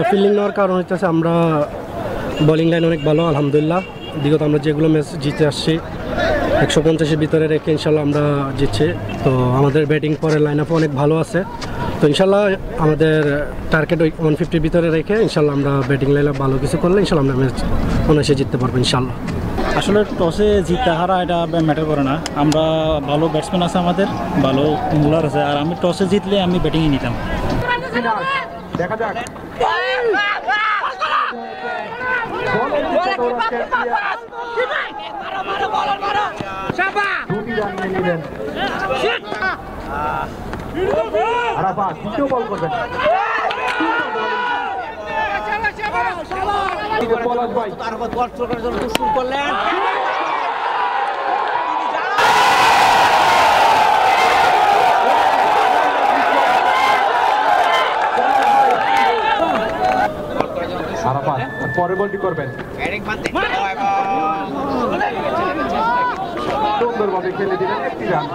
Fielding নেওয়ার কারণ হচ্ছে আমরা বোলিং লাইন অনেক ভালো আলহামদুলিল্লাহ। বিগত আমরা যেগুলো ম্যাচ জিতে আসছি 150-এর ভিতরে রেখে ইনশাল্লাহ আমরা জিতছি। তো আমাদের ব্যাটিং পরের লাইন আপ অনেক ভালো আছে। তো ইনশাল্লাহ আমাদের টার্গেট 150-র ভিতরে রেখে ইনশাল্লাহ আমরা ব্যাটিং লাইন আপ ভালো কিছু করলে ইনশাল্লাহ আমরা ম্যাচ অনায়াসে জিততে পারবো ইনশাল্লাহ। আসলে টসে জিতা হারা এটা ম্যাটার করে না। আমরা ভালো ব্যাটসম্যান আছে, আমাদের ভালো বোলার আছে, আর আমি টসে জিতলে আমি ব্যাটিংয়ে নিতাম। দেখা যাক দ্বিতীয় বল করবেন পরের বলটি করবেন সুন্দরভাবে খেলে দিলেন একটি রান।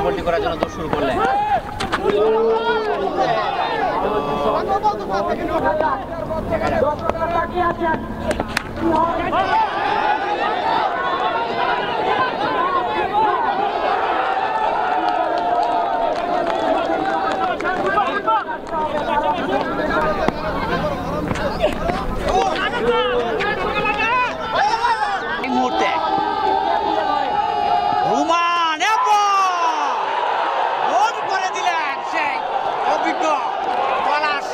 বলটি করার জন্য দৌড় শুরু করলেন। এই মুহূর্তে রুমান গোল করে দিলেন সেই অভিজ্ঞ পলাশ।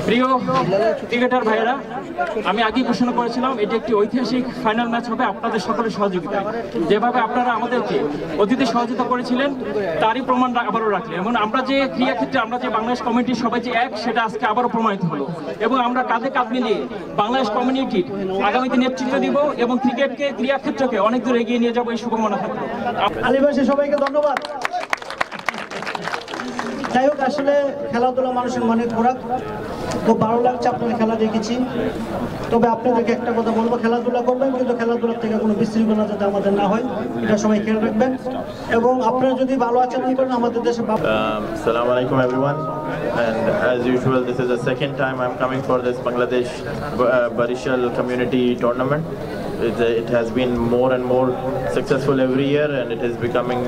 প্রিয় ক্রিকেটার ভাইয়েরা, আমি আগেই ঘোষণা করেছিলাম এটি একটি ঐতিহাসিক ফাইনাল ম্যাচ হবে আপনাদের সকলের সহযোগিতায়। যেভাবে আপনারা আমাদেরকে অতীতে সহযোগিতা করেছিলেন তারই প্রমাণ আবারও রাখলেন, এবং আমরা যে ক্রীড়াক্ষেত্রে আমরা যে বাংলাদেশ কমিটির সবাই যে এক, সেটা আজকে আবারও প্রমাণিত হলো। এবং আমরা কাঁধে কাঁধ মিলিয়ে বাংলাদেশ কমিউনিটির আগামীতে নেতৃত্ব দিব এবং ক্রিকেটকে ক্রীড়াক্ষেত্রকে অনেক দূর এগিয়ে নিয়ে যাবো, এই শুভকামনা থাকলো। আলিবাসী সবাইকে ধন্যবাদ। যাই হোক, আসলে খেলাধুলা মানুষের মনে খোরাক। খুব ভালো লাগছে আপনাদের খেলা দেখেছি। তবে আপনাদেরকে একটা কথা বলবো, খেলাধুলা করবেন কিন্তু খেলাধুলার থেকে কোনো বিশৃঙ্খলা যাতে আমাদের না হয়, এটা সবাই খেয়াল রাখবেন। এবং আপনারা যদি ভালো আচরণ করেন আমাদের দেশে। Assalamu alaikum everyone, and as usual this is the second time I'm coming for this Bangladesh Barishal community tournament. It has been more and more successful every year, and it is becoming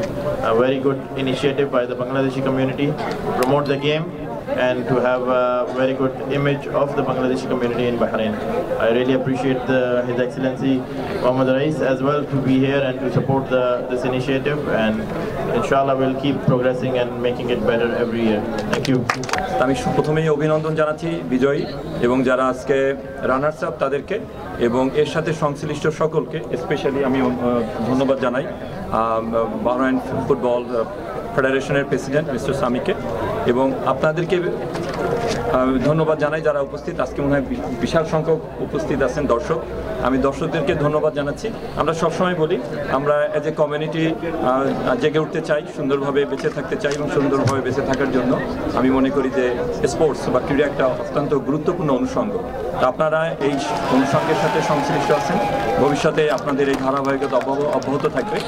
a very good initiative by the Bangladeshi community to promote the game and to have a very good image of the Bangladeshi community in Bahrain. I really appreciate His Excellency Mohammad Rais as well to be here and to support this initiative, and inshallah we'll keep progressing and making it better every year. Thank you. আমি প্রথমেই অভিনন্দন জানাচ্ছি বিজয়ী এবং যারা আজকে runners up তাদেরকে, এবং এর সাথে সংশ্লিষ্ট সকলকে স্পেশালি আমি ধন্যবাদ জানাই বাহরাইন ফুটবল ফেডারেশনের প্রেসিডেন্ট মিস্টার সামিকে, এবং আপনাদেরকে ধন্যবাদ জানাই যারা উপস্থিত। আজকে মনে হয় বিশাল সংখ্যক উপস্থিত আছেন দর্শক। আমি দর্শকদেরকে ধন্যবাদ জানাচ্ছি। আমরা সবসময় বলি আমরা অ্যাজ এ কমিউনিটি জেগে উঠতে চাই, সুন্দরভাবে বেঁচে থাকতে চাই, এবং সুন্দরভাবে বেঁচে থাকার জন্য আমি মনে করি যে স্পোর্টস বা ক্রীড়া একটা অত্যন্ত গুরুত্বপূর্ণ অনুষঙ্গ। তা আপনারা এই অনুষঙ্গের সাথে সংশ্লিষ্ট আছেন, ভবিষ্যতে আপনাদের এই ধারাবাহিকতা অব্যাহত থাকবে।